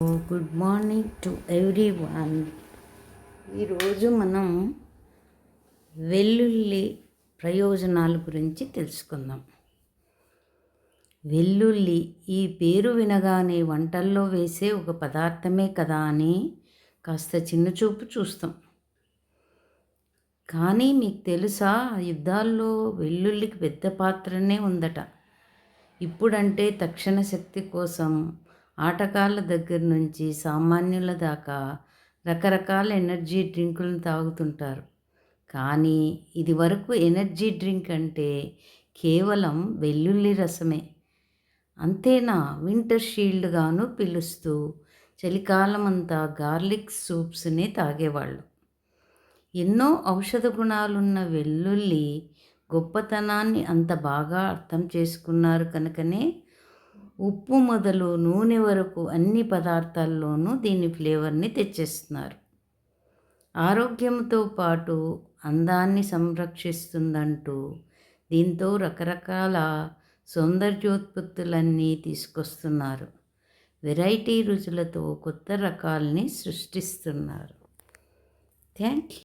Good morning to everyone. ఈరోజు మనం వెల్లుల్లి ప్రయోజనాల గురించి తెలుసుకుందాం. వెల్లుల్లి ఈ పేరు వినగానే వంటల్లో వేసే ఒక పదార్థమే కదా అని కాస్త చిన్నచూపు చూస్తాం. కానీ మీకు తెలుసా, యుద్ధాల్లో వెల్లుల్లికి పెద్ద పాత్రనే ఉందట. ఇప్పుడంటే తక్షణ శక్తి కోసం ఆటగాళ్ళ దగ్గర నుంచి సామాన్యుల దాకా రకరకాల ఎనర్జీ డ్రింకులను తాగుతుంటారు. కానీ ఇది వరకు ఎనర్జీ డ్రింక్ అంటే కేవలం వెల్లుల్లి రసమే. అంతేనా, వింటర్ షీల్డ్గాను పిలుస్తూ చలికాలం అంతా గార్లిక్ సూప్స్ని తాగేవాళ్ళు. ఎన్నో ఔషధ గుణాలున్న వెల్లుల్లి గొప్పతనాన్ని అంత బాగా అర్థం చేసుకున్నారు కనుకనే ఉప్పు మొదలు నూనె వరకు అన్ని పదార్థాల్లోనూ దీని ఫ్లేవర్ని తెచ్చేస్తున్నారు. ఆరోగ్యంతో పాటు అందాన్ని సంరక్షిస్తుందంటూ దీంతో రకరకాల సౌందర్యోత్పత్తులన్నీ తీసుకొస్తున్నారు. వెరైటీ రుచులతో కొత్త రకాల్ని సృష్టిస్తున్నారు. Thank you.